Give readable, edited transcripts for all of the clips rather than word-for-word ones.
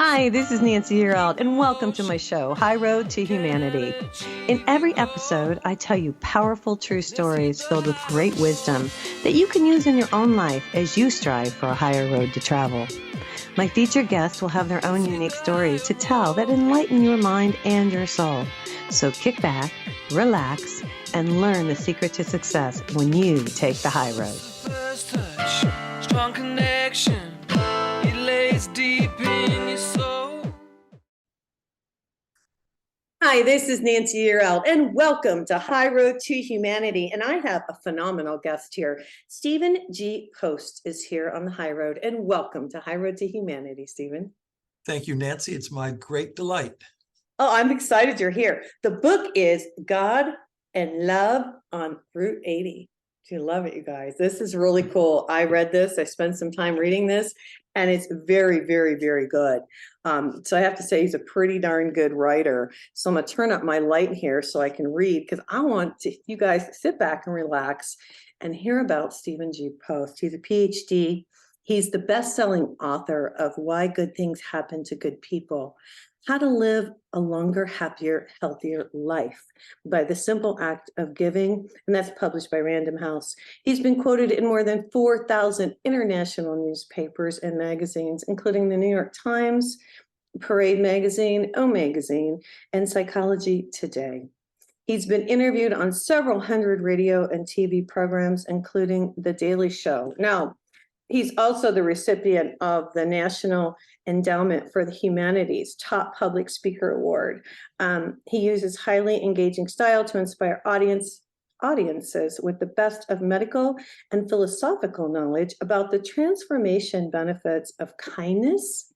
Hi, this is Nancy Yearout, and welcome to my show, High Road to Humanity. In every episode, I tell you powerful true stories filled with great wisdom that you can use in your own life as you strive for a higher road to travel. My featured guests will have their own unique stories to tell that enlighten your mind and your soul. So kick back, relax, and learn the secret to success when you take the high road. First touch, strong connection, it lays deep in your soul. Hi, this is Nancy Yearout, and welcome to High Road to Humanity. And I have a phenomenal guest here. Stephen G. Post is here on the High Road, and welcome to High Road to Humanity, Stephen. Thank you, Nancy. It's my great delight. Oh, I'm excited you're here. The book is God and Love on Route 80. Do you love it, you guys? This is really cool. I read this. I spent some time reading this, and it's very, very, very good. So I have to say he's a pretty darn good writer. So I'm going to turn up my light here so I can read, because I want you guys to sit back and relax and hear about Stephen G. Post. He's a PhD. He's the best-selling author of Why Good Things Happen to Good People, How to Live a Longer, Happier, Healthier Life by the Simple Act of Giving, and that's published by Random House. He's been quoted in more than 4,000 international newspapers and magazines, including the New York Times, Parade Magazine, O Magazine, and Psychology Today. He's been interviewed on several hundred radio and TV programs, including The Daily Show. Now, he's also the recipient of the National Endowment for the Humanities Top Public Speaker Award. He uses highly engaging style to inspire audiences with the best of medical and philosophical knowledge about the transformation benefits of kindness,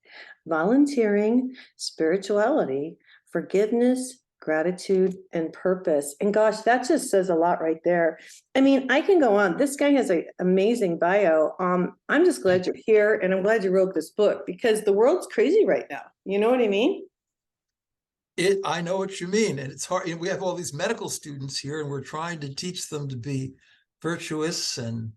volunteering, spirituality, forgiveness, gratitude, and purpose. And gosh, that just says a lot right there. I mean, I can go on. This guy has an amazing bio. I'm just glad you're here, and I'm glad you wrote this book, because the world's crazy right now. You know what I mean? I know what you mean. And it's hard. We have all these medical students here, and we're trying to teach them to be virtuous and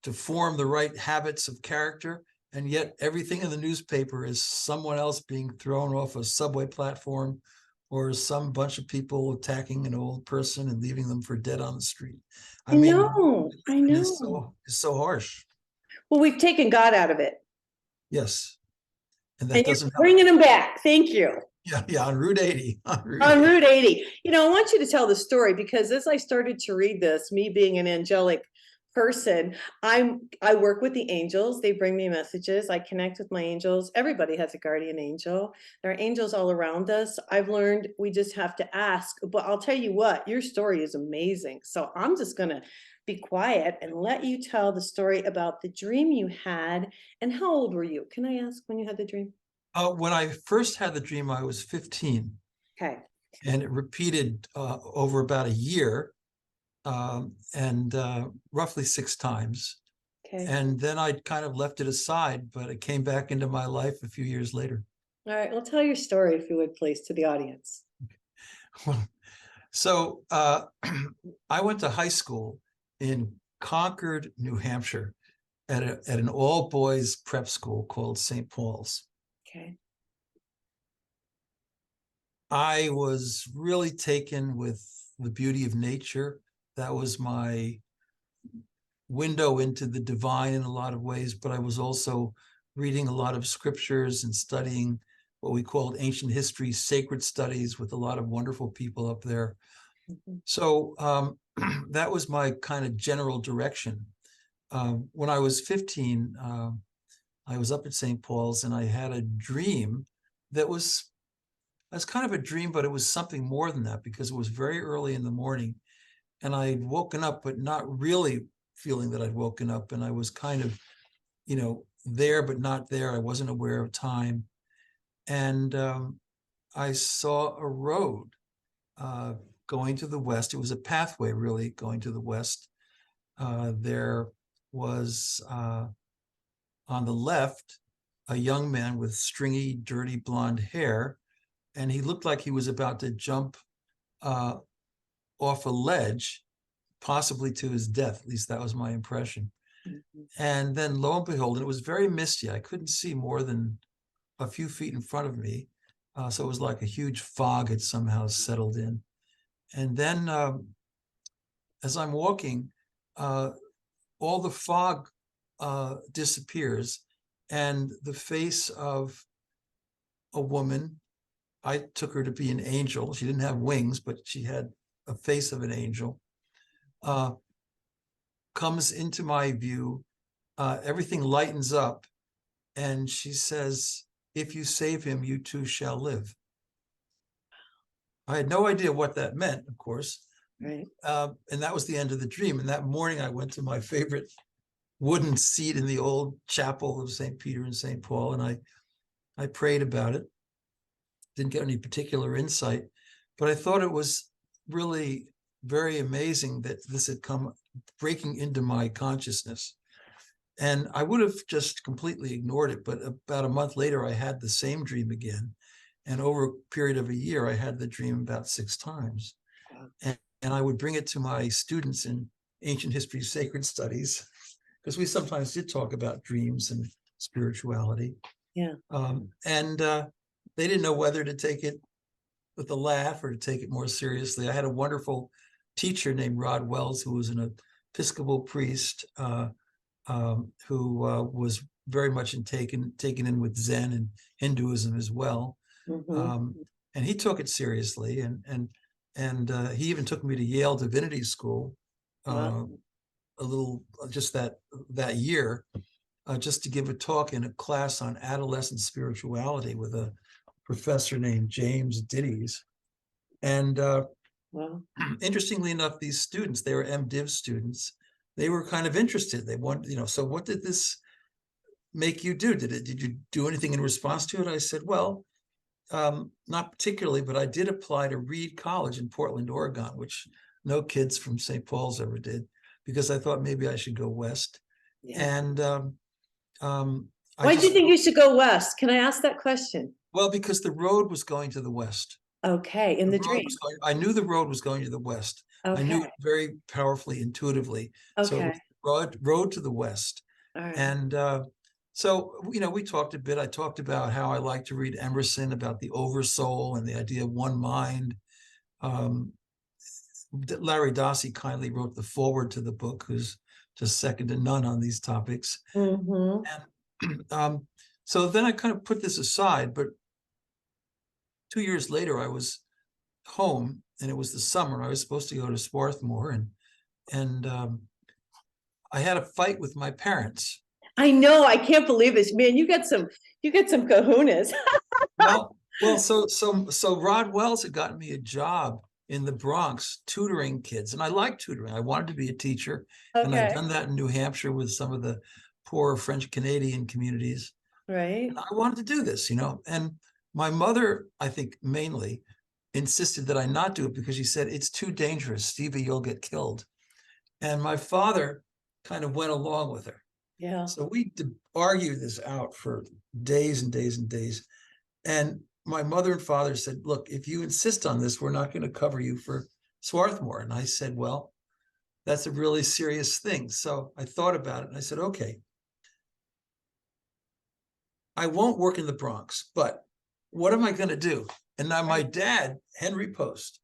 to form the right habits of character. And yet everything in the newspaper is someone else being thrown off a subway platform, or some bunch of people attacking an old person and leaving them for dead on the street. I know. It's so harsh. Well, we've taken God out of it. Yes. And that And you're doesn't help. bringing him back. Thank you. Yeah, on Route 80. On Route 80. You know, I want you to tell the story, because as I started to read this, me being an angelic person, I work with the angels. They bring me messages. I connect with my angels. Everybody has a guardian angel. There are angels all around us. I've learned we just have to ask. But I'll tell you what, your story is amazing. So I'm just going to be quiet and let you tell the story about the dream you had. And how old were you? Can I ask when you had the dream? When I first had the dream, I was 15. Okay. And it repeated over about a year, and roughly 6 times. Okay. And then I kind of left it aside, but it came back into my life a few years later. All right. Well, tell your story, if you would, please, to the audience. So I went to high school in Concord, New Hampshire, at an all-boys prep school called St. Paul's. Okay. I was really taken with the beauty of nature. That was my window into the divine in a lot of ways, but I was also reading a lot of scriptures and studying what we called ancient history, sacred studies, with a lot of wonderful people up there. Mm-hmm. So that was my kind of general direction. When I was 15, I was up at St. Paul's, and I had a dream that was kind of a dream, but it was something more than that, because it was very early in the morning, and I'd woken up, but not really feeling that I'd woken up. And I was kind of, there, but not there. I wasn't aware of time. And I saw a road going to the west. It was a pathway, really, going to the west. There was, on the left, a young man with stringy, dirty blonde hair, and he looked like he was about to jump off a ledge, possibly to his death. At least that was my impression. Mm-hmm. And then lo and behold, and it was very misty. I couldn't see more than a few feet in front of me. So it was like a huge fog had somehow settled in. And then as I'm walking, all the fog disappears, and the face of a woman, I took her to be an angel. She didn't have wings, but she had a face of an angel, comes into my view. Everything lightens up, and she says, "If you save him, you too shall live." I had no idea what that meant, of course. Right. And that was the end of the dream. And that morning I went to my favorite wooden seat in the old chapel of St. Peter and St. Paul, and I prayed about it. Didn't get any particular insight, but I thought it was really very amazing that this had come breaking into my consciousness. And I would have just completely ignored it, but about a month later, I had the same dream again. And over a period of a year, I had the dream about 6 times. And I would bring it to my students in ancient history, sacred studies, because we sometimes did talk about dreams and spirituality. Yeah. And they didn't know whether to take it with a laugh or to take it more seriously. I had a wonderful teacher named Rod Wells, who was an Episcopal priest, who was very much taken in with Zen and Hinduism as well. And he took it seriously, and he even took me to Yale Divinity School Wow. a little just that year, just to give a talk in a class on adolescent spirituality with a professor named James Diddies. And Wow. interestingly enough, these students, they were MDiv students, they were kind of interested. They wanted, so what did this make you do? Did you do anything in response to it? I said, well, not particularly, but I did apply to Reed College in Portland, Oregon, which no kids from St. Paul's ever did, because I thought maybe I should go west. Yeah. And Why do you think you should go west? Can I ask that question? Well, because the road was going to the west. Okay, in the dream. I knew the road was going to the west. I knew Okay. it very powerfully, intuitively. So it Okay. was road to the west. All right. And so, we talked a bit. I talked about how I like to read Emerson, about the oversoul and the idea of one mind. Larry Dossey kindly wrote the foreword to the book, who's just second to none on these topics. Mm-hmm. And so then I kind of put this aside, but 2 years later, I was home, and it was the summer. I was supposed to go to Swarthmore, and I had a fight with my parents. I know. I can't believe this, man. You got some kahunas. well, so Rod Wells had gotten me a job in the Bronx tutoring kids, and I liked tutoring. I wanted to be a teacher, and I'd done that in New Hampshire with some of the poor French Canadian communities. Right. And I wanted to do this, and my mother, I think mainly, insisted that I not do it because she said, it's too dangerous, Stevie, you'll get killed. And my father kind of went along with her. Yeah. So we argued this out for days and days and days. And my mother and father said, look, if you insist on this, we're not going to cover you for Swarthmore. And I said, well, that's a really serious thing. So I thought about it, and I said, okay, I won't work in the Bronx, but what am I going to do? And now my dad, Henry Post,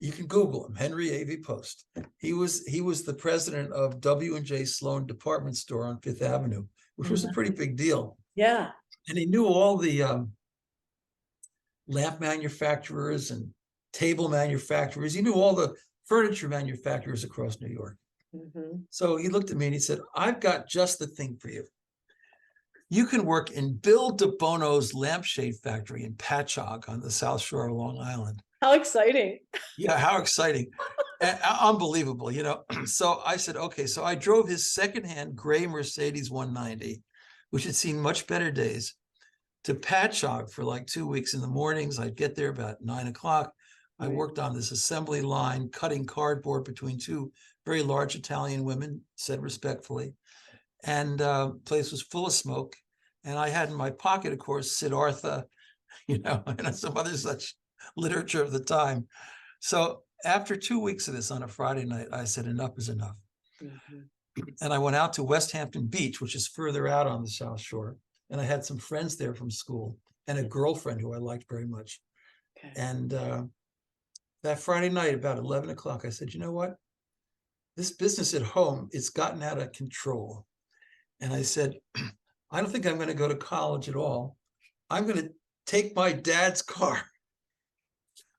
you can Google him, Henry A.V. Post. He was the president of W&J Sloan Department Store on Fifth Avenue, which was a pretty big deal. Yeah. And he knew all the lamp manufacturers and table manufacturers. He knew all the furniture manufacturers across New York. So he looked at me and he said, I've got just the thing for you. You can work in Bill De Bono's lampshade factory in Patchogue on the South Shore of Long Island. How exciting. Yeah, how exciting. Unbelievable, So I said, okay. So I drove his secondhand gray Mercedes 190, which had seen much better days, to Patchogue for like 2 weeks. In the mornings. I'd get there about 9 o'clock. I worked on this assembly line, cutting cardboard between 2 very large Italian women, said respectfully. And place was full of smoke. And I had in my pocket, of course, Siddhartha, and some other such literature of the time. So after 2 weeks of this on a Friday night, I said, enough is enough. And I went out to West Hampton Beach, which is further out on the South Shore. and I had some friends there from school and a girlfriend who I liked very much. Okay. And that Friday night, about 11 o'clock, I said, you know what? This business at home, it's gotten out of control. And I said, I don't think I'm going to go to college at all. I'm going to take my dad's car.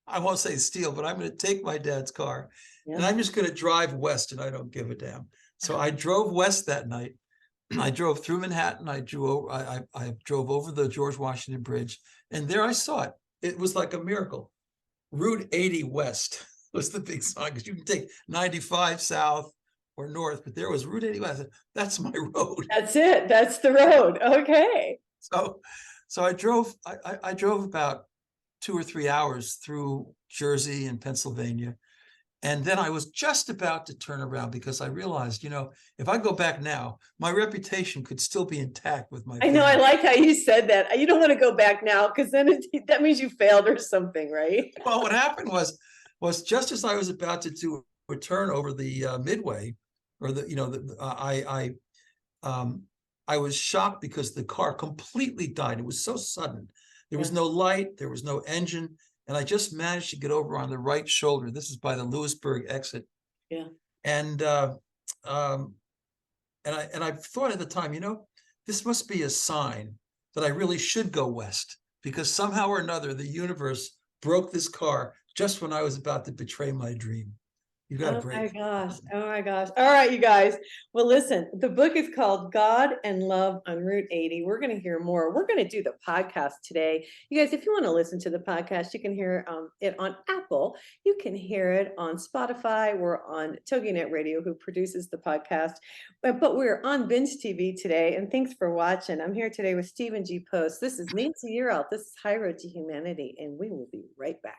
I won't say steal, but I'm going to take my dad's car and Yeah. I'm just going to drive west and I don't give a damn. So I drove west that night. I drove through Manhattan. I drove over the George Washington Bridge, and there I saw it. It was like a miracle. Route 80 West was the big sign, because you can take 95 south or north, but there was Route 80 West. That's my road. That's it. That's the road. Okay. So I drove about 2 or 3 hours through Jersey and Pennsylvania. And then I was just about to turn around because I realized, if I go back now, my reputation could still be intact with my I know. I family. like how you said that. You don't want to go back now, because then that means you failed or something, right? Well, what happened was just as I was about to do a turn over the Midway, or I was shocked because the car completely died. It was so sudden. There was no light, there was no engine, and I just managed to get over on the right shoulder. This is by the Lewisburg exit. Yeah. And I thought at the time, this must be a sign that I really should go west, because somehow or another the universe broke this car just when I was about to betray my dream. You got a break. My gosh. Oh my gosh. All right, you guys. Well, listen, the book is called God and Love on Route 80. We're going to hear more. We're going to do the podcast today. You guys, if you want to listen to the podcast, you can hear it on Apple. You can hear it on Spotify. We're on TogiNet Radio, who produces the podcast. But we're on Binge TV today. And thanks for watching. I'm here today with Stephen G. Post. This is Nancy Yearout. This is High Road to Humanity. And we will be right back.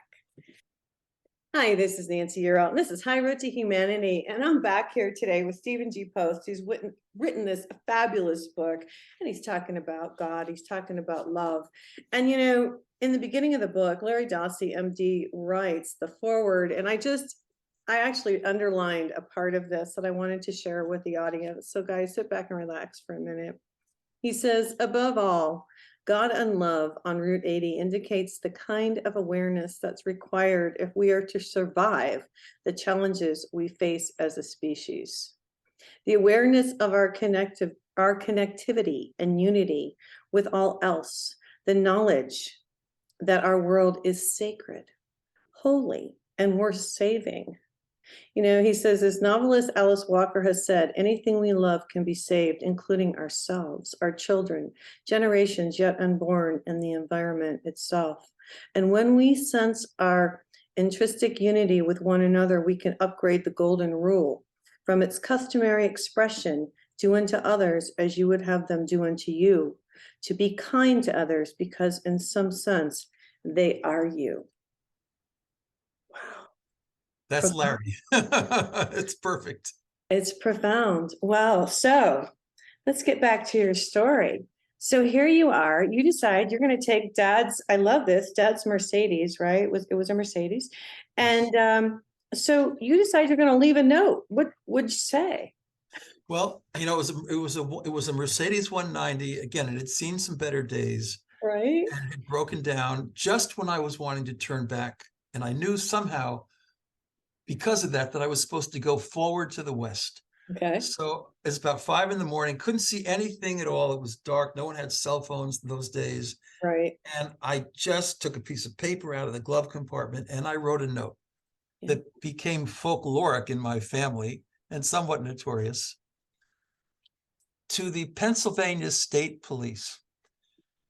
Hi, this is Nancy Yearout, and this is High Road to Humanity, and I'm back here today with Stephen G. Post, who's written this fabulous book, and he's talking about God, he's talking about love. And in the beginning of the book, Larry Dossey, MD, writes the foreword, and I actually underlined a part of this that I wanted to share with the audience. So guys, sit back and relax for a minute. He says, above all, God and love on Route 80 indicates the kind of awareness that's required if we are to survive the challenges we face as a species. The awareness of our connectivity and unity with all else, the knowledge that our world is sacred, holy, and worth saving. He says, as novelist Alice Walker has said, anything we love can be saved, including ourselves, our children, generations yet unborn, and the environment itself. And when we sense our intrinsic unity with one another, we can upgrade the golden rule from its customary expression, do unto others as you would have them do unto you, to be kind to others because in some sense they are you. That's Larry. It's perfect. It's profound. Wow. So let's get back to your story. So here you are. You decide you're going to take Dad's, I love this, Dad's Mercedes, right? It was a Mercedes. And so you decide you're going to leave a note. What would you say? Well, it was a Mercedes 190. Again, it had seen some better days. Right. And it had broken down just when I was wanting to turn back. And I knew somehow, because of that I was supposed to go forward to the west. Okay. So it's about 5 a.m, couldn't see anything at all. It was dark. No one had cell phones in those days. Right. And I just took a piece of paper out of the glove compartment and I wrote a note that became folkloric in my family and somewhat notorious. To the Pennsylvania State Police,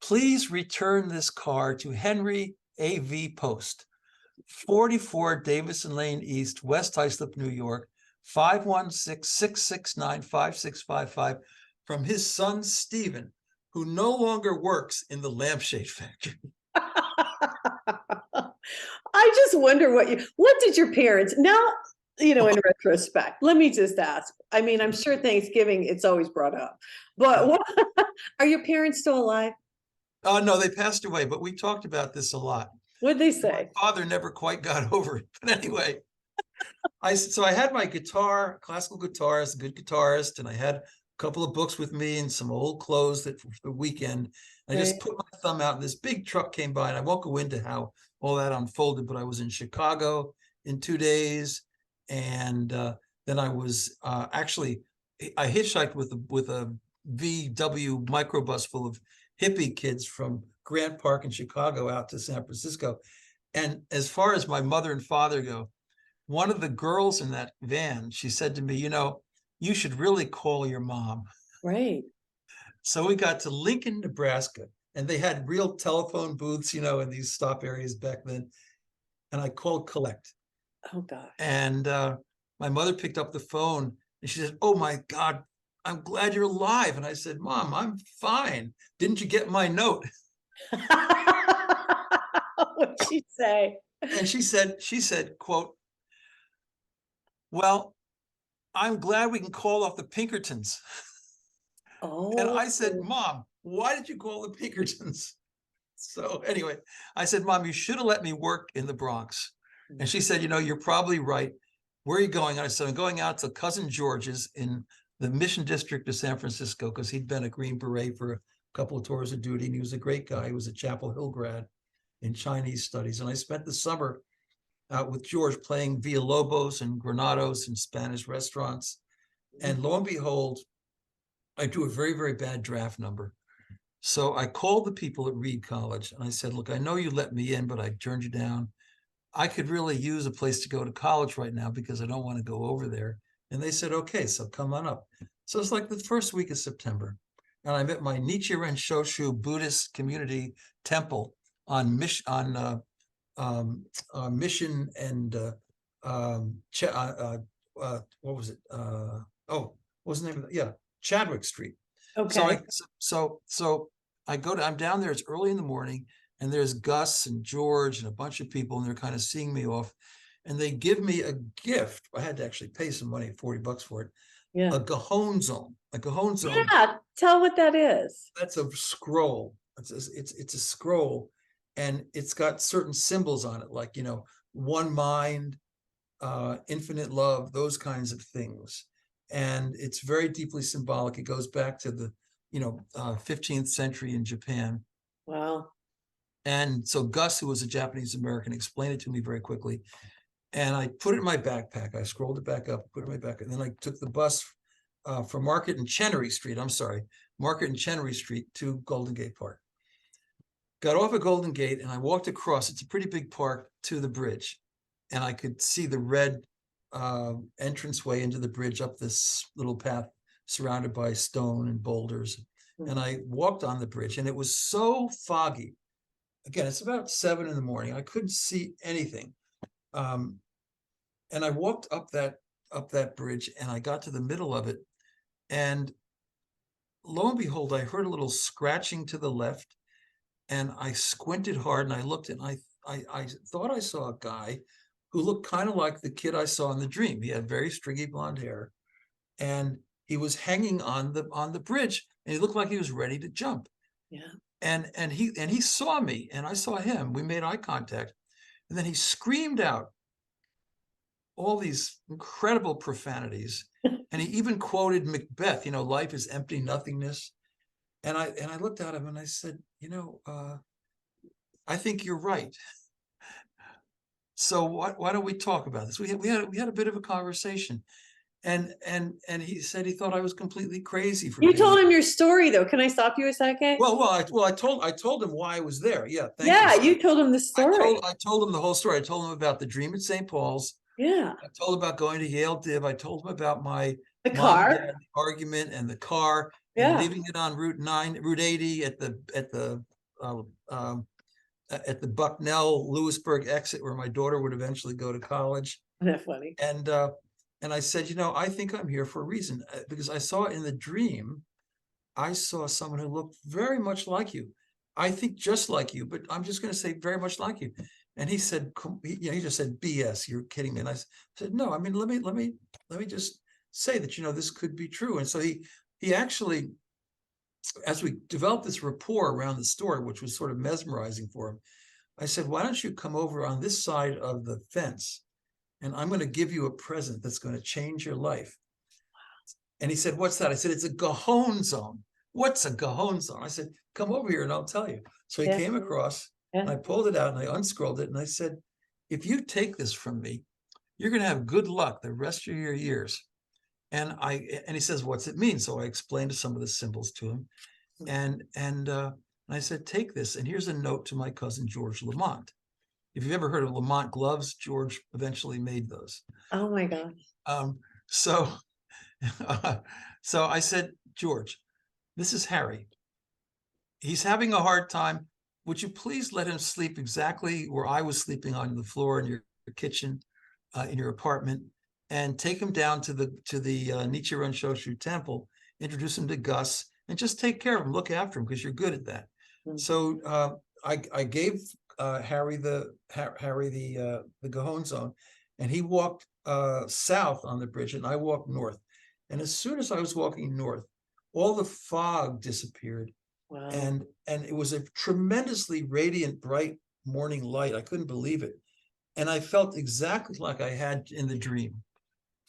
please return this car to Henry A.V. Post, 44 Davison Lane East, West Islip, New York, 516-669-5655, from his son, Stephen, who no longer works in the lampshade factory. I just wonder what did your parents, now, in retrospect, let me just ask. I mean, I'm sure Thanksgiving, it's always brought up, but are your parents still alive? No, they passed away, but we talked about this a lot. What'd they say? My father never quite got over it. But anyway, I had my guitar, classical guitarist, a good guitarist, and I had couple of books with me and some old clothes that for the weekend. I Right. just put my thumb out and this big truck came by, and I won't go into how all that unfolded, but I was in Chicago in 2 days. And then I was actually, I hitchhiked with a VW microbus full of hippie kids from Grant Park in Chicago out to San Francisco. And as far as my mother and father go, one of the girls in that van, she said to me, you should really call your mom. Right. So we got to Lincoln, Nebraska, and they had real telephone booths, in these stop areas back then. And I called collect. Oh gosh. And my mother picked up the phone and she said, "Oh my God, I'm glad you're alive." And I said, "Mom, I'm fine. Didn't you get my note?" What'd she say? And she said, quote, "Well, I'm glad we can call off the Pinkertons." And Oh. I said, "Mom, why did you call the Pinkertons?" So anyway, I said, "Mom, you should have let me work in the Bronx." And she said, "You're probably right. Where are you going?" I said, "I'm going out to Cousin George's in the Mission District of San Francisco," because he'd been a Green Beret for a couple of tours of duty. And he was a great guy. He was a Chapel Hill grad in Chinese studies. And I spent the summer out with George playing Villalobos and Granados in Spanish restaurants. And lo and behold, I drew a very, very bad draft number. So I called the people at Reed College and I said, "Look, I know you let me in, but I turned you down. I could really use a place to go to college right now because I don't want to go over there." And they said, "Okay, so come on up." So it's like the first week of September. And I'm at my Nichiren Shoshu Buddhist community temple on Mission and what was it? What was the name of it? Yeah, Chadwick Street. Okay. So I'm down there, it's early in the morning, and there's Gus and George and a bunch of people, and they're kind of seeing me off. And they give me a gift. I had to actually pay some money, $40 for it. Yeah. A Cajon zone. A Cajon zone. Yeah. Tell what that is. That's a scroll. It's a scroll, and it's got certain symbols on it, like, one mind, infinite love, those kinds of things. And it's very deeply symbolic. It goes back to the 15th century in Japan. Wow. And so Gus, who was a Japanese American, explained it to me very quickly. And I put it in my backpack. I scrolled it back up, put it in my backpack. And then I took the bus from Market and Chenery Street to Golden Gate Park. Got off at Golden Gate and I walked across. It's a pretty big park, to the bridge. And I could see the red entranceway into the bridge up this little path surrounded by stone and boulders. And I walked on the bridge and it was so foggy. Again, it's about 7 a.m. I couldn't see anything. And I walked up that bridge and I got to the middle of it. And lo and behold, I heard a little scratching to the left. And I squinted hard and I looked and I thought I saw a guy who looked kind of like the kid I saw in the dream. He had very stringy blonde hair and he was hanging on the bridge and he looked like he was ready to jump. Yeah. And he saw me and I saw him. We made eye contact. And then he screamed out all these incredible profanities. And he even quoted Macbeth, life is empty nothingness. And I looked at him and I said, I think you're right. So why don't we talk about this? We had a bit of a conversation. And he said he thought I was completely crazy for You being. told him your story though. Can I stop you a second? I told him why I was there. Yeah, thank Yeah, you. you told him the story. I told him the whole story. I told him about the dream at St. Paul's. Yeah. I told him about going to Yale Div. I told him about my The mom and car. dad argument and the car Yeah. and leaving it on Route 80 at the Bucknell Lewisburg exit where my daughter would eventually go to college. Isn't that funny? And I said, I think I'm here for a reason, because I saw in the dream, I saw someone who looked very much like you. I think just like you, but I'm just going to say very much like you. And he said, he just said, BS, you're kidding me. And I said, no, I mean, let me just say that, this could be true. And so he actually, as we developed this rapport around the story, which was sort of mesmerizing for him, I said, why don't you come over on this side of the fence and I'm going to give you a present that's going to change your life. And he said, what's that? I said, it's a Gajon zone. What's a Gajon zone? I said, come over here and I'll tell you. So he Yeah. came across and I pulled it out and I unscrolled it and I said, if you take this from me, you're going to have good luck the rest of your years. And he says, what's it mean? So I explained some of the symbols to him. And I said, take this. And here's a note to my cousin, George Lamont. If you've ever heard of Lamont gloves, George eventually made those. Oh my God. So, so I said, George, this is Harry. He's having a hard time. Would you please let him sleep exactly where I was sleeping on the floor in your kitchen, in your apartment, and take him down to the Nichiren Shoshu temple, introduce him to Gus, and just take care of him, look after him, because you're good at that. Mm-hmm. So I gave Harry the Gajon zone, and he walked south on the bridge, and I walked north. And as soon as I was walking north, all the fog disappeared. Wow. And it was a tremendously radiant, bright morning light. I couldn't believe it. And I felt exactly like I had in the dream,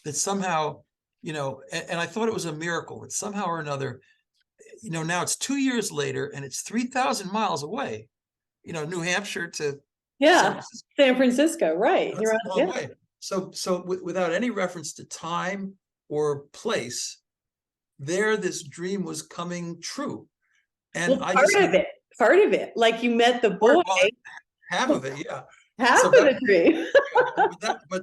that somehow, and I thought it was a miracle that somehow or another, now it's 2 years later and it's 3,000 miles away, New Hampshire to San Francisco, right? That's a long way. So without any reference to time or place, this dream was coming true. And part of it, like you met the boy. Half of it, yeah. Half of the dream.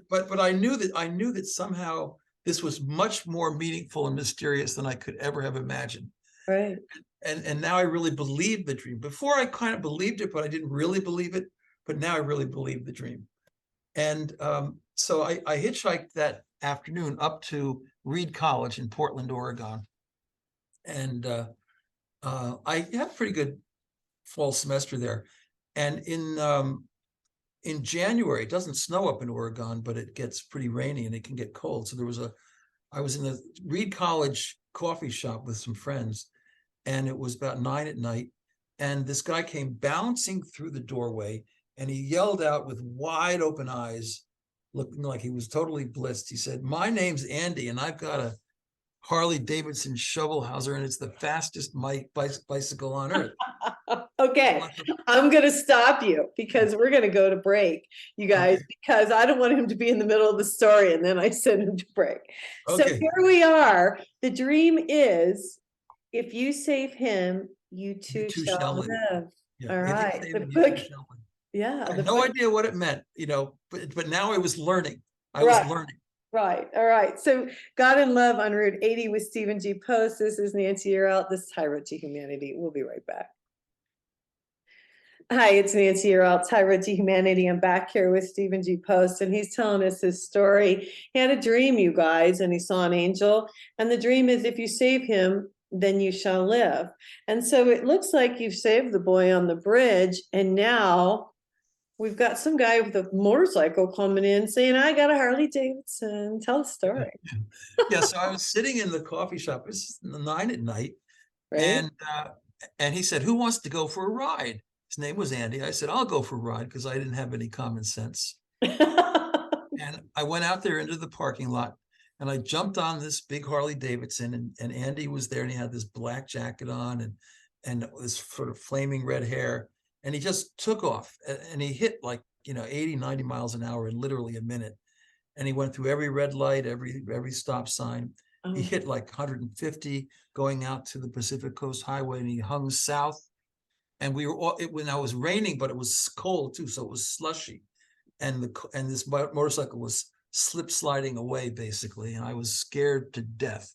but I knew that somehow this was much more meaningful and mysterious than I could ever have imagined. Right. And now I really believe the dream. Before I kind of believed it, but I didn't really believe it. But now I really believe the dream. And so I hitchhiked that afternoon up to Reed College in Portland, Oregon. And I had a pretty good fall semester there. And in January, it doesn't snow up in Oregon, but it gets pretty rainy and it can get cold. So I was in the Reed College coffee shop with some friends, and it was about 9 p.m. And this guy came bouncing through the doorway, and he yelled out with wide open eyes, looking like he was totally blissed. He said, "My name's Andy, and I've got a Harley Davidson Shovelhauser, and it's the fastest bicycle on earth." Okay, I'm going to stop you because we're going to go to break, you guys, because I don't want him to be in the middle of the story and then I send him to break. So here we are. The dream is, if you save him, you too shall live. Yeah. All right. The book, I had no idea what it meant, but now I was learning. I was learning. Right. All right. So God and Love on Route 80 with Stephen G. Post. This is Nancy Yearout. This is High Road to Humanity. We'll be right back. Hi, it's Nancy Yearout, High Road to Humanity. I'm back here with Stephen G. Post, and he's telling us his story. He had a dream, you guys, and he saw an angel. And the dream is, if you save him, then you shall live. And so it looks like you've saved the boy on the bridge, and now we've got some guy with a motorcycle coming in saying, "I got a Harley Davidson." Tell the story. Yeah, so I was sitting in the coffee shop. It was 9 p.m, right? And he said, "Who wants to go for a ride?" His name was Andy. I said, "I'll go for a ride," because I didn't have any common sense. And I went out there into the parking lot, and I jumped on this big Harley Davidson, and Andy was there, and he had this black jacket on and this sort of flaming red hair. And he just took off, and he hit like, 80, 90 miles an hour in literally a minute. And he went through every red light, every stop sign. He hit like 150 going out to the Pacific Coast Highway, and he hung south. And we were when it was raining, but it was cold too, so it was slushy. And this motorcycle was slip sliding away basically, and I was scared to death.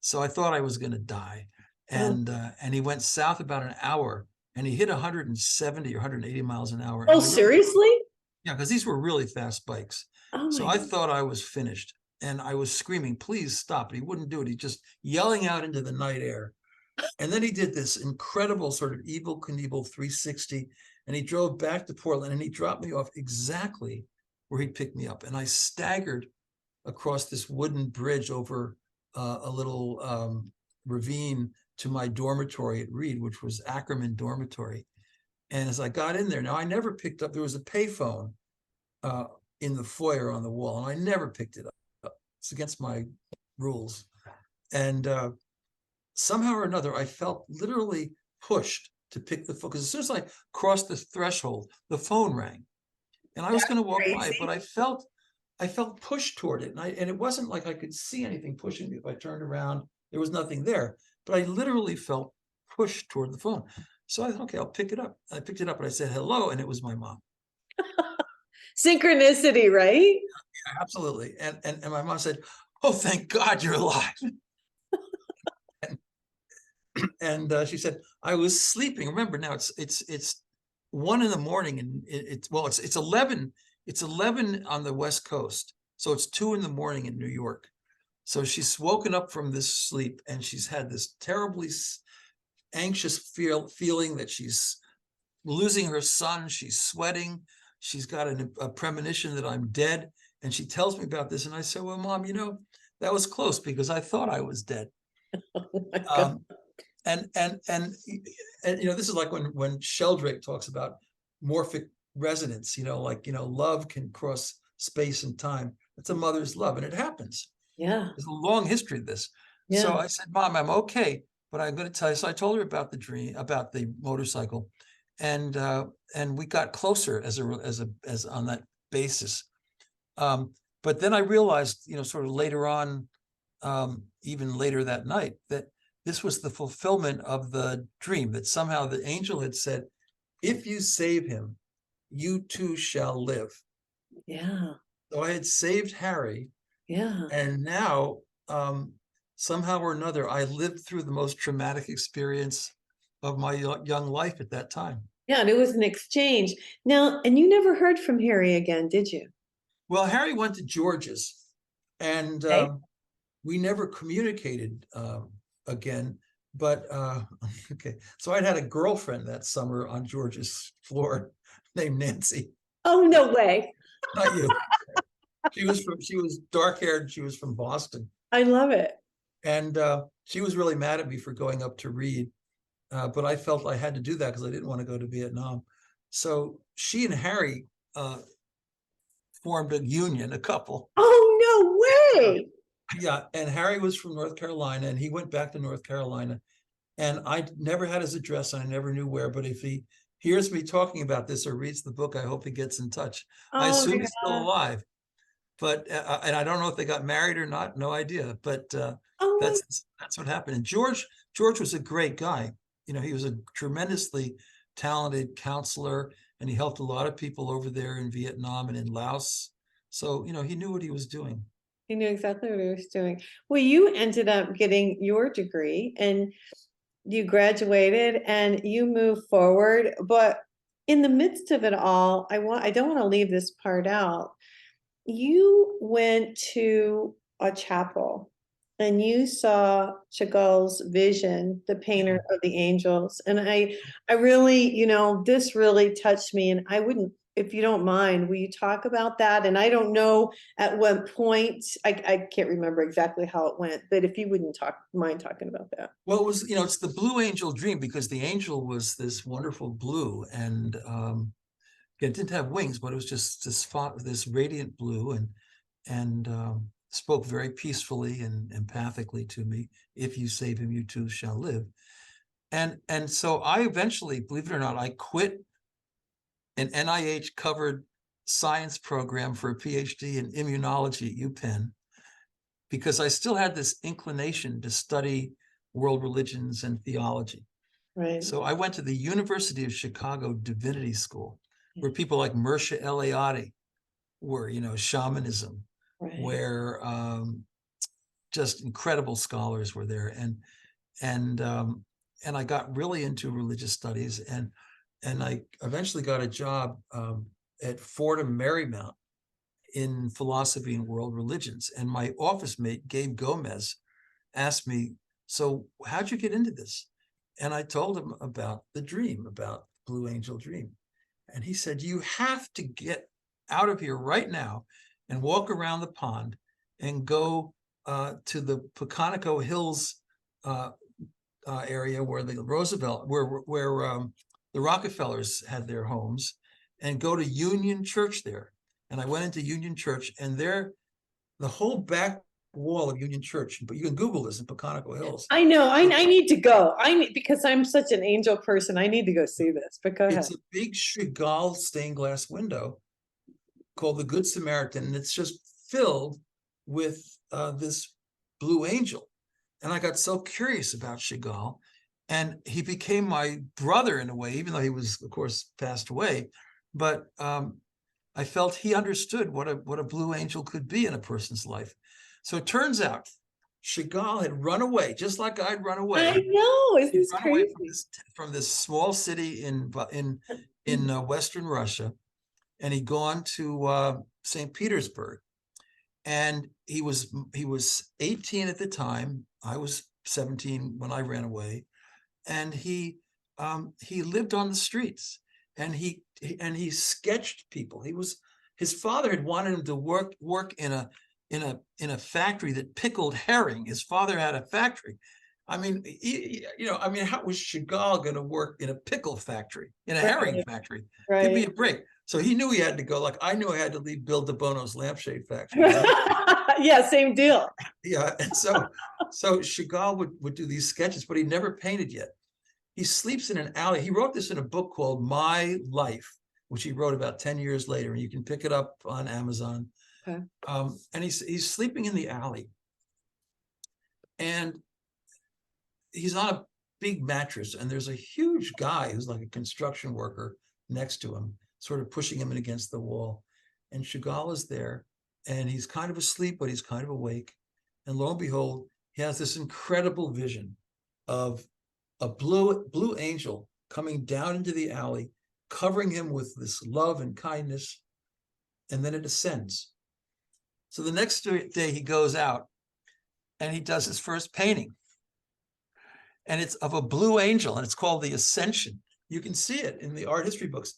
So I thought I was going to die. And he went south about an hour. And he hit 170 or 180 miles an hour. Oh, seriously? Yeah, because these were really fast bikes. So I thought I was finished. And I was screaming, "Please stop." But he wouldn't do it. He just yelling out into the night air. And then he did this incredible sort of Evel Knievel 360. And he drove back to Portland, and he dropped me off exactly where he picked me up. And I staggered across this wooden bridge over a little ravine to my dormitory at Reed, which was Ackerman Dormitory. And as I got in there, now I never picked up, there was a payphone in the foyer on the wall, and I never picked it up. It's against my rules. And somehow or another, I felt literally pushed to pick the phone, because as soon as I crossed the threshold, the phone rang. And I was going to walk by it, but I felt pushed toward it. And it wasn't like I could see anything pushing me. If I turned around, there was nothing there. But I literally felt pushed toward the phone. So I thought, okay, I'll pick it up. I picked it up and I said hello, and it was my mom. Synchronicity, right? Absolutely. And my mom said, "Oh, thank God you're alive." And she said, "I was sleeping." Remember, now it's 1 a.m, and it's 11. It's 11 on the West Coast, so it's 2 a.m. in New York. So she's woken up from this sleep, and she's had this terribly anxious feeling that she's losing her son. She's sweating. She's got a premonition that I'm dead. And she tells me about this. And I said, "Well, Mom, that was close, because I thought I was dead." Oh my God. And this is like when Sheldrake talks about morphic resonance, love can cross space and time. It's a mother's love, and it happens. Yeah. There's a long history of this. So Yeah. I said, "Mom, I'm okay, but I'm going to tell you." So I told her about the dream, about the motorcycle, and we got closer as on that basis. But then I realized, sort of later on, even later that night, that this was the fulfillment of the dream, that somehow the angel had said, "If you save him, you too shall live." Yeah. So I had saved Harry, Yeah. and now somehow or another, I lived through the most traumatic experience of my young life at that time. Yeah. And it was an exchange. Now, and you never heard from Harry again, did you? Well, Harry went to George's, and Okay. we never communicated again. But okay, so I'd had a girlfriend that summer on George's floor named Nancy. Oh, no way. Not you. She was dark haired. She was from Boston, I love it. and she was really mad at me for going up to read. But I felt I had to do that because I didn't want to go to Vietnam. So she and Harry formed a union, a couple. Oh, no way. Yeah, and Harry was from North Carolina, and he went back to North Carolina. And I never had his address, and I never knew where. But if he hears me talking about this or reads the book, I hope he gets in touch. I Oh, assume yeah. he's still alive, but and I don't know if they got married or not. No idea. But Oh, my. that's what happened. And George was a great guy. He was a tremendously talented counselor, and he helped a lot of people over there in Vietnam and in Laos. So he knew what he was doing. He knew exactly what he was doing. Well, you ended up getting your degree and you graduated and you moved forward. But in the midst of it all, I don't want to leave this part out. You went to a chapel and you saw Chagall's vision, the painter of the angels. And I really, this really touched me. And I wouldn't, if you don't mind, will you talk about that? And I don't know at what point, I can't remember exactly how it went, but if you wouldn't mind talking about that. Well, it was, it's the blue angel dream, because the angel was this wonderful blue, and it didn't have wings, but it was just this radiant blue, and spoke very peacefully and empathically to me. "If you save him, you too shall live." And so I eventually, believe it or not, I quit an NIH covered science program for a PhD in immunology at UPenn, because I still had this inclination to study world religions and theology. Right. So I went to the University of Chicago Divinity School, where Yeah. people like Mircea Eliade were, shamanism, Right. where just incredible scholars were there. And I got really into religious studies, and I eventually got a job at Fordham Marymount in philosophy and world religions. And my office mate, Gabe Gomez, asked me, "So how'd you get into this?" And I told him about the dream, about Blue Angel Dream. And he said, "You have to get out of here right now and walk around the pond and go to the Poconoco Hills area where the the Rockefellers had their homes, and go to Union Church there." And I went into Union Church, and there, the whole back wall of Union Church, but you can Google this in Peconico Hills. I know, I need to go. Because I'm such an angel person, I need to go see this, but go ahead. It's a big Chagall stained glass window called the Good Samaritan, and it's just filled with this blue angel. And I got so curious about Chagall, and he became my brother in a way, even though he was, of course, passed away. But I felt he understood what a blue angel could be in a person's life. So it turns out Chagall had run away, just like I'd run away. I know, isn't He'd this run away crazy? from this small city in Western Russia, and he'd gone to St. Petersburg. And he was 18 at the time. I was 17 when I ran away, and he lived on the streets, and he sketched people. His father had wanted him to work in a factory that pickled herring. His father had a factory. I mean, how was Chagall going to work in a pickle factory, in a herring factory? Give me a break. So he knew he had to go. Like I knew I had to leave Bill DeBono's lampshade factory. Yeah, same deal. Yeah, and so Chagall would do these sketches, but he never painted yet. He sleeps in an alley. He wrote this in a book called My Life, which he wrote about 10 years later, and you can pick it up on Amazon. Okay. And he's sleeping in the alley, and he's on a big mattress, and there's a huge guy who's like a construction worker next to him, sort of pushing him in against the wall. And Chagall is there, and he's kind of asleep, but he's kind of awake. And lo and behold, he has this incredible vision of a blue angel coming down into the alley, covering him with this love and kindness, and then it ascends. So the next day he goes out and he does his first painting. And it's of a blue angel, and it's called The Ascension. You can see it in the art history books.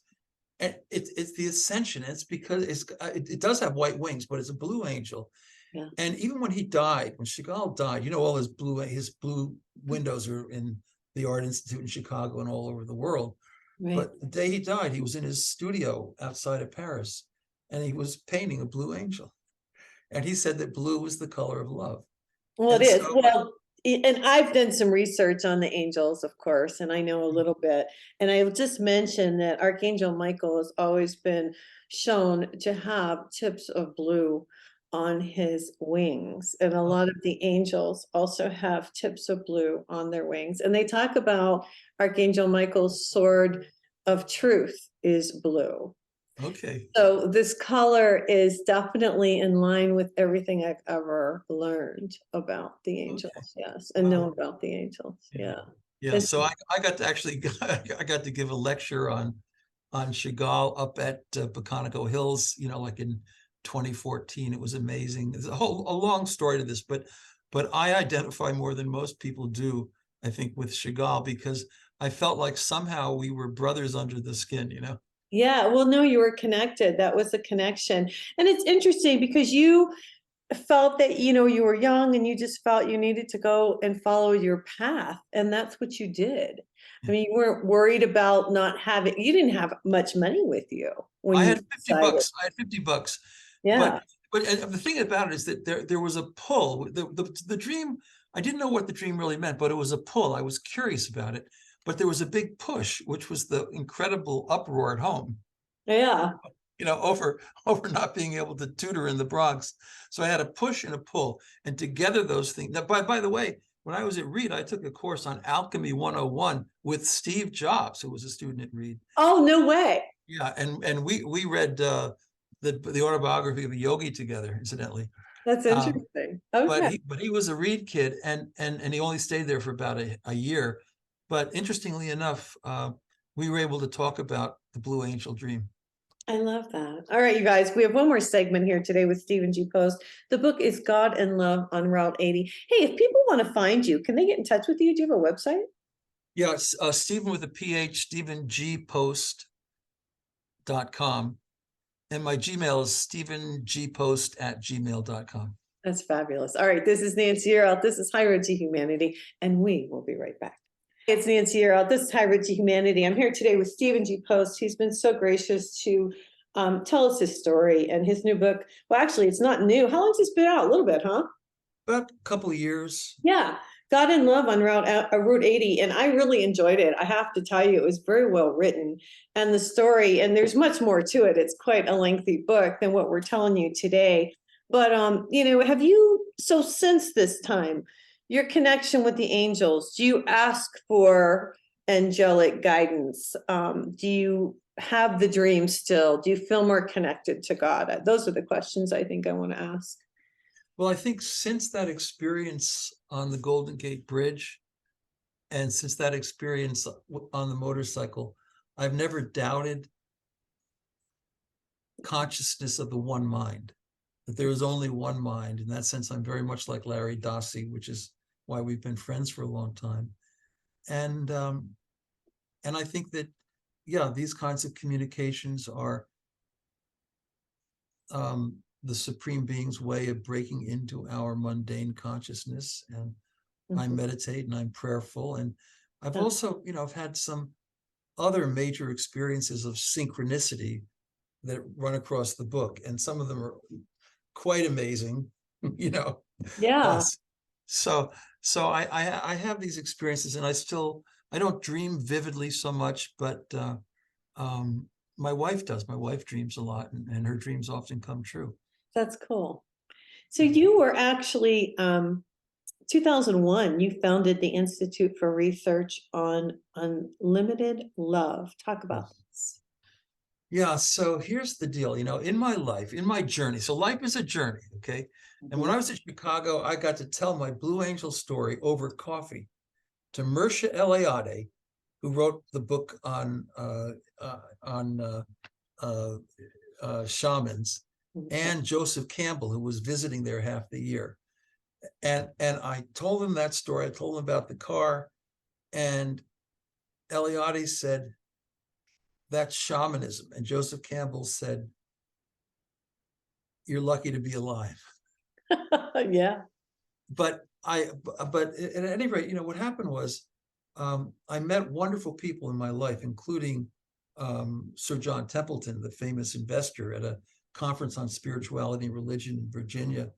And it's the Ascension. And it's because it does have white wings, but it's a blue angel. Yeah. And even when he died, when Chagall died, all his blue windows are in the Art Institute in Chicago and all over the world. Right. But the day he died, he was in his studio outside of Paris, and he was painting a blue angel. And he said that blue was the color of love. Well, it is. Well, and I've done some research on the angels, of course, and I know a little bit. And I will just mention that Archangel Michael has always been shown to have tips of blue on his wings. And a lot of the angels also have tips of blue on their wings. And they talk about Archangel Michael's sword of truth is blue. Okay. So this color is definitely in line with everything I've ever learned about the angels. Okay. Yes. And know about the angels. Yeah. Yeah. So I got to actually, I got to give a lecture on Chagall up at Peconico Hills, like in 2014. It was amazing. There's a long story to this, but I identify more than most people do, I think, with Chagall, because I felt like somehow we were brothers under the skin, Yeah, well, no, you were connected. That was a connection. And it's interesting because you felt that, you were young and you just felt you needed to go and follow your path. And that's what you did. I mean, you weren't worried about you didn't have much money with you. When I you had $50. I had $50. Yeah. But the thing about it is that there was a pull. The dream, I didn't know what the dream really meant, but it was a pull. I was curious about it. But there was a big push, which was the incredible uproar at home. Yeah. Over not being able to tutor in the Bronx. So I had a push and a pull, and together those things. Now, by the way, when I was at Reed, I took a course on Alchemy 101 with Steve Jobs, who was a student at Reed. Oh, no way. Yeah, and we read the autobiography of a yogi together, incidentally. That's interesting. Okay. But he was a Reed kid, and he only stayed there for about a year. But interestingly enough, we were able to talk about the Blue Angel Dream. I love that. All right, you guys, we have one more segment here today with Stephen G. Post. The book is God and Love on Route 80. Hey, if people want to find you, can they get in touch with you? Do you have a website? Yeah, it's Stephen with a PH, StephenGPost.com. And my Gmail is StephenGPost@gmail.com. That's fabulous. All right, this is Nancy Yearout. This is High Road to Humanity, and we will be right back. It's Nancy Yearout. This is High Road to Humanity. I'm here today with Stephen G. Post. He's been so gracious to tell us his story and his new book. Well, actually, it's not new. How long has this been out? A little bit, huh? About a couple of years. Yeah, God in Love on Route 80, and I really enjoyed it. I have to tell you, it was very well written, and the story, and there's much more to it. It's quite a lengthy book than what we're telling you today. But have you, so since this time, your connection with the angels, do you ask for angelic guidance? Do you have the dream still? Do you feel more connected to God? Those are the questions I think I want to ask. Well, I think since that experience on the Golden Gate Bridge, and since that experience on the motorcycle, I've never doubted consciousness of the one mind, that there is only one mind. In that sense, I'm very much like Larry Dossey, which is why we've been friends for a long time. And I think that, yeah, these kinds of communications are the Supreme Being's way of breaking into our mundane consciousness. And I meditate and I'm prayerful. And I've also, I've had some other major experiences of synchronicity that run across the book. And some of them are quite amazing, Yeah. So I have these experiences, and I don't dream vividly so much, but my wife does. My wife dreams a lot, and her dreams often come true. That's cool. So you were actually, 2001, you founded the Institute for Research on Unlimited Love. Talk about this. Yeah, so here's the deal, in my life, in my journey. So life is a journey, okay? And when I was in Chicago, I got to tell my Blue Angel story over coffee to Mersha Eliade, who wrote the book on shamans, and Joseph Campbell, who was visiting there half the year. And I told him that story. I told him about the car, and Eliade said, "That's shamanism." And Joseph Campbell said, "You're lucky to be alive." Yeah. But at any rate, what happened was, I met wonderful people in my life, including Sir John Templeton, the famous investor, at a conference on spirituality and religion in Virginia,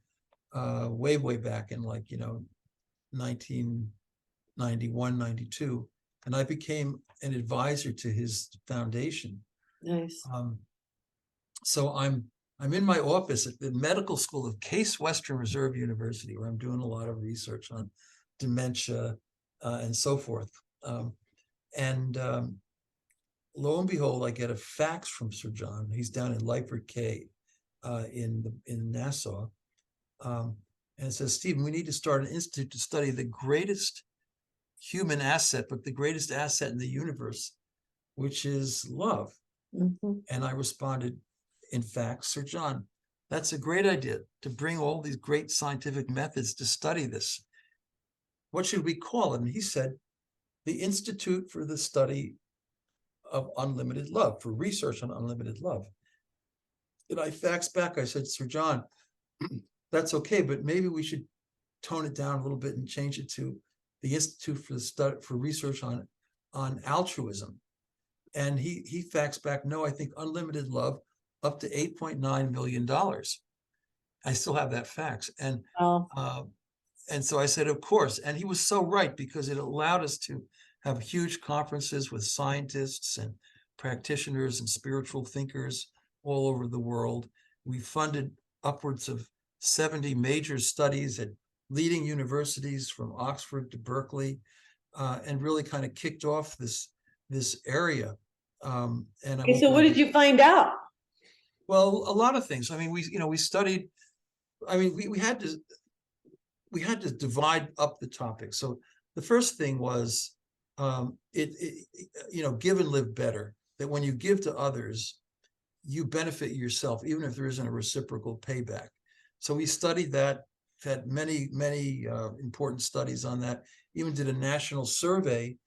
way back in 1991, 92. And I became an advisor to his foundation. Nice. So I'm in my office at the medical school of Case Western Reserve University, where I'm doing a lot of research on dementia and so forth. Lo and behold, I get a fax from Sir John. He's down in Lyford Cay in Nassau. And it says, "Stephen, we need to start an institute to study the greatest human asset, but the greatest asset in the universe, which is love." And I responded, "In fact, Sir John, that's a great idea, to bring all these great scientific methods to study this. What should we call it?" And he said, "The Institute for the Study of Unlimited Love, for research on unlimited love." And I faxed back, I said, "Sir John, that's okay, but maybe we should tone it down a little bit and change it to the Institute for the Study for Research on Altruism." And he faxed back, "No, I think unlimited love up to $8.9 million. I still have that fax. And so I said, "Of course." And he was so right, because it allowed us to have huge conferences with scientists and practitioners and spiritual thinkers all over the world. We funded upwards of 70 major studies at leading universities from Oxford to Berkeley, and really kind of kicked off this area. So what did you find out? Well, a lot of things. I mean, we studied. I mean, we had to divide up the topics. So the first thing was, give and live better. That when you give to others, you benefit yourself, even if there isn't a reciprocal payback. So we studied that. Had many important studies on that. Even did a national survey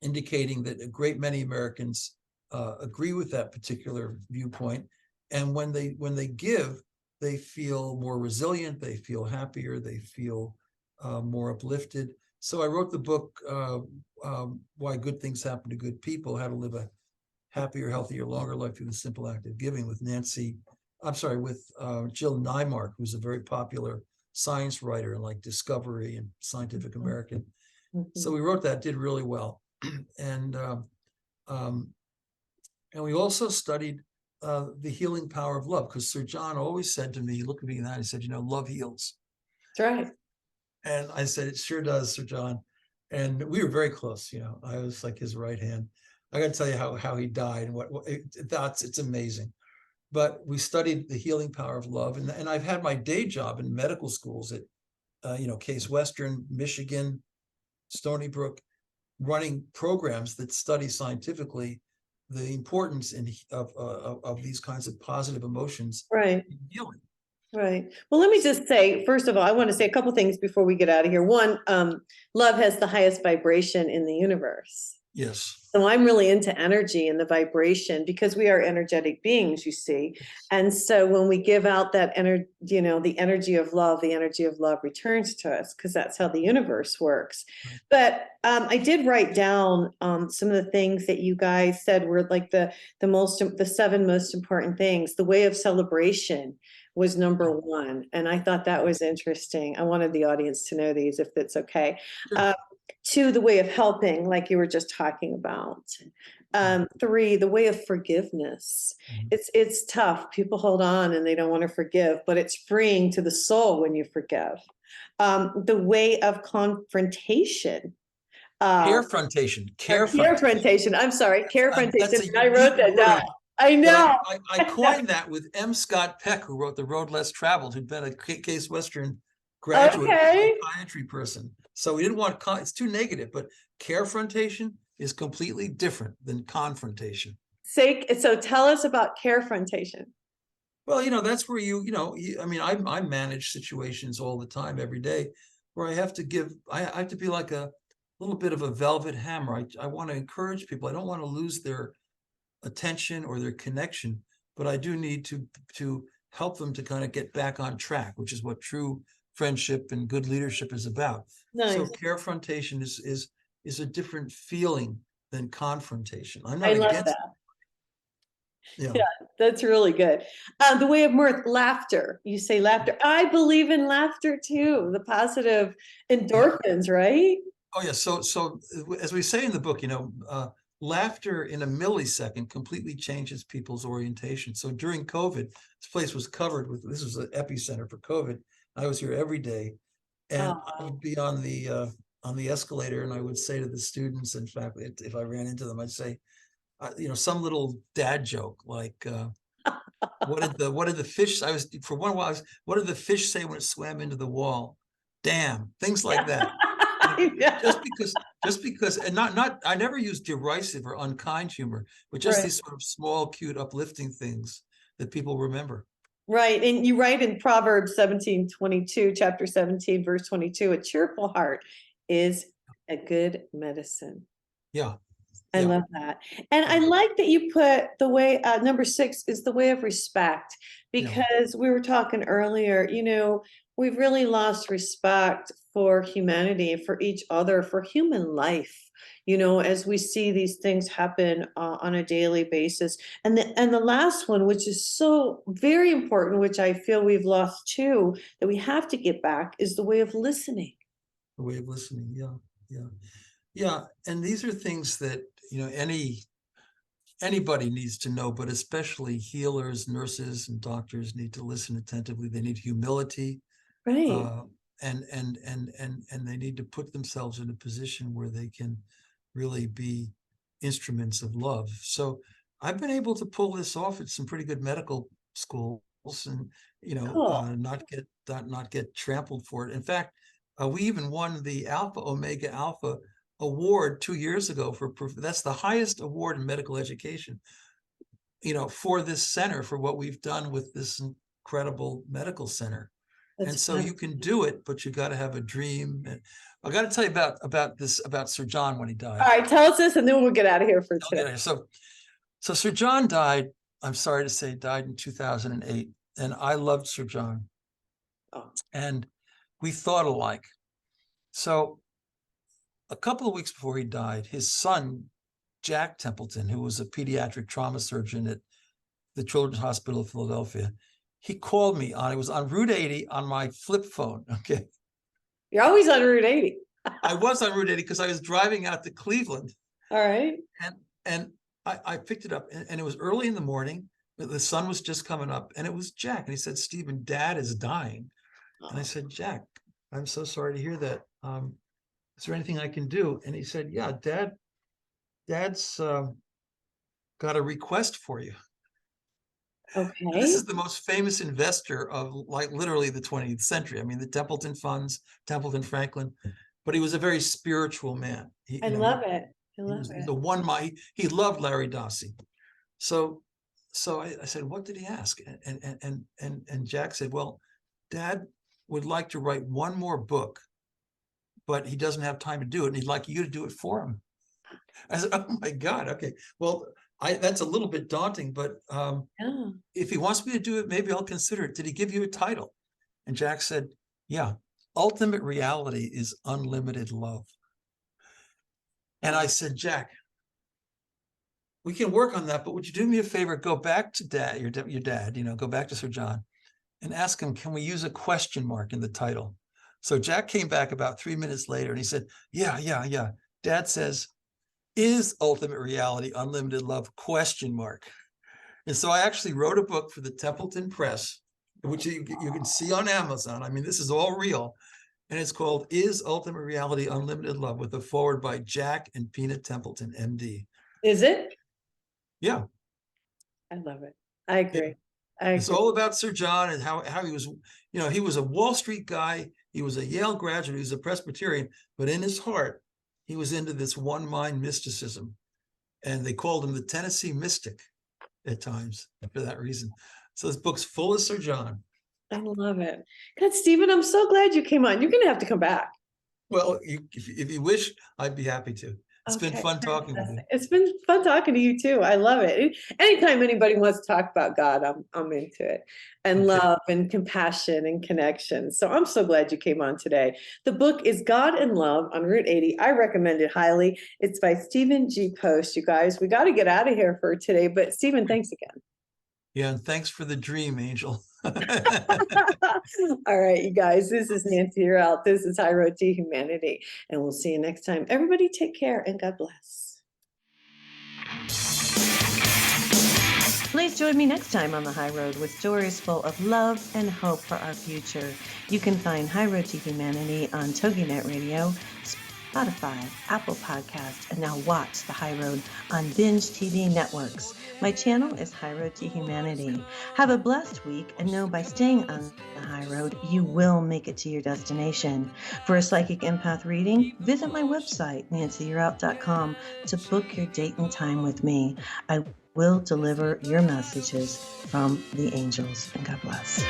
indicating that a great many Americans agree with that particular viewpoint. And when they give, they feel more resilient, they feel happier, they feel more uplifted. So I wrote the book, Why Good Things Happen to Good People, How to Live a Happier, Healthier, Longer Life Through the Simple Act of Giving, with Nancy I'm sorry, with Jill Nymark, who's a very popular science writer in like Discovery and Scientific American. So Mhm. we wrote that, did really well. And um, and we also studied the healing power of love, because Sir John always said to me, he looked at me in that, he said, love heals. That's right. And I said, it sure does, Sir John. And we were very close, I was like his right hand. I got to tell you how he died and it's amazing. But we studied the healing power of love, and I've had my day job in medical schools at Case Western, Michigan, Stony Brook, running programs that study scientifically the importance of these kinds of positive emotions Right. in healing. Right. Well, let me just say, first of all, I want to say a couple things before we get out of here. One, love has the highest vibration in the universe. Yes. So I'm really into energy and the vibration, because we are energetic beings, you see. And so when we give out that energy, the energy of love returns to us, because that's how the universe works. Right. But I did write down some of the things that you guys said were like the 7 most important things. The way of celebration was number one. And I thought that was interesting. I wanted the audience to know these, if that's okay. Sure. 2, the way of helping, like you were just talking about. 3, the way of forgiveness. Mhm. It's tough. People hold on and they don't want to forgive, but it's freeing to the soul when you forgive. The way of confrontation. Carefrontation. Carefrontation. I'm sorry, That's carefrontation. a I wrote unique that down. word. I know. I coined that with M. Scott Peck, who wrote The Road Less Traveled, who'd been a Case Western graduate, Okay. psychiatry person. So we didn't want, it's too negative, but carefrontation is completely different than confrontation. So tell us about carefrontation. Well, that's where I manage situations all the time, every day, where I have to be like a little bit of a velvet hammer. I want to encourage people. I don't want to lose their attention or their connection, but I do need to help them to kind of get back on track, which is what true friendship and good leadership is about. Nice. So carefrontation is a different feeling than confrontation. I'm I not love against that. it. Yeah, that's really good. The way of mirth, laughter. You say laughter. I believe in laughter too. The positive endorphins, right? Oh yeah. So as we say in the book, laughter in a millisecond completely changes people's orientation. So during COVID, this place was covered with, this was an epicenter for COVID. I was here every day, and I would be on the escalator, and I would say to the students, in fact, if I ran into them, I'd say, some little dad joke like, what did the fish? For one while, what did the fish say when it swam into the wall? Damn, things like that. Yeah. Just because, and not, I never use derisive or unkind humor, but just Right. these sort of small, cute, uplifting things that people remember. Right. And you write in Proverbs 17:22, chapter 17, verse 22, a cheerful heart is a good medicine. Yeah. I Yeah. love that. And I like that you put the way, number 6 is the way of respect, because we were talking earlier, we've really lost respect for humanity, for each other, for human life, as we see these things happen on a daily basis. And the last one, which is so very important, which I feel we've lost too, that we have to get back, is the way of listening. The way of listening. Yeah. Yeah. Yeah. And these are things that, anybody needs to know, but especially healers, nurses, and doctors need to listen attentively. They need humility, Right. and they need to put themselves in a position where they can really be instruments of love. So I've been able to pull this off at some pretty good medical schools, and Cool. not get trampled for it. In fact, we even won the Alpha Omega Alpha award 2 years ago that's the highest award in medical education, for this center, for what we've done with this incredible medical center. And so you can do it, but you got to have a dream. And I got to tell you about Sir John when he died. All right, tell us this, and then we'll get out of here for today. So Sir John died, I'm sorry to say, died in 2008. And I loved Sir John. Oh. And we thought alike. So a couple of weeks before he died, his son, Jack Templeton, who was a pediatric trauma surgeon at the Children's Hospital of Philadelphia, he called me it was on Route 80 on my flip phone. Okay. You're always on Route 80. I was on Route 80 because I was driving out to Cleveland. All right. And I picked it up, and it was early in the morning. The sun was just coming up, and it was Jack. And he said, Stephen, Dad is dying. And I said, Jack, I'm so sorry to hear that. Is there anything I can do? And he said, yeah, Dad's got a request for you. Okay. This is the most famous investor of like literally the 20th century. I mean, the Templeton funds, Templeton Franklin, but he was a very spiritual man. I love it. I He love was it. the one mind. He loved Larry Dossey. So I said, what did he ask? And Jack said, well, Dad would like to write one more book, but he doesn't have time to do it, and he'd like you to do it for him. I said, oh my God, okay. Well, that's a little bit daunting, but Yeah. if he wants me to do it, maybe I'll consider it. Did he give you a title? And Jack said, yeah, Ultimate Reality is Unlimited Love. And I said, Jack, we can work on that, but would you do me a favor? Go back to Dad, your dad, go back to Sir John and ask him, can we use a question mark in the title? So Jack came back about 3 minutes later and he said, yeah. Dad says, is Ultimate Reality Unlimited Love question mark? And so I actually wrote a book for the Templeton Press, which you can see on Amazon. I mean, this is all real. And it's called Is Ultimate Reality Unlimited Love, with a foreword by Jack and Peanut Templeton, MD. Is it? Yeah. I love it. I agree. It's all about Sir John and how he was, he was a Wall Street guy. He was a Yale graduate. He was a Presbyterian, but in his heart, he was into this one mind mysticism. And they called him the Tennessee Mystic at times for that reason. So this book's full of Sir John. I love it. God, Stephen, I'm so glad you came on. You're going to have to come back. Well, if you wish, I'd be happy to. It's been fun talking with you. It's been fun talking to you too. I love it. Anytime anybody wants to talk about God, I'm into it. And love and compassion and connection. So I'm so glad you came on today. The book is God and Love on Route 80. I recommend it highly. It's by Stephen G. Post. You guys, we got to get out of here for today. But Stephen, thanks again. Yeah, and thanks for the dream, Angel. All right, you guys, this is Nancy. You're out. This is High Road to Humanity. And we'll see you next time. Everybody take care and God bless. Please join me next time on the High Road with stories full of love and hope for our future. You can find High Road to Humanity on TogiNet Radio, Spotify, Apple Podcasts, and now watch The High Road on Binge TV networks. My channel is High Road to Humanity. Have a blessed week, and know by staying on the high road, you will make it to your destination. For a psychic empath reading, visit my website, nancyyearout.com, to book your date and time with me. I will deliver your messages from the angels, and God bless.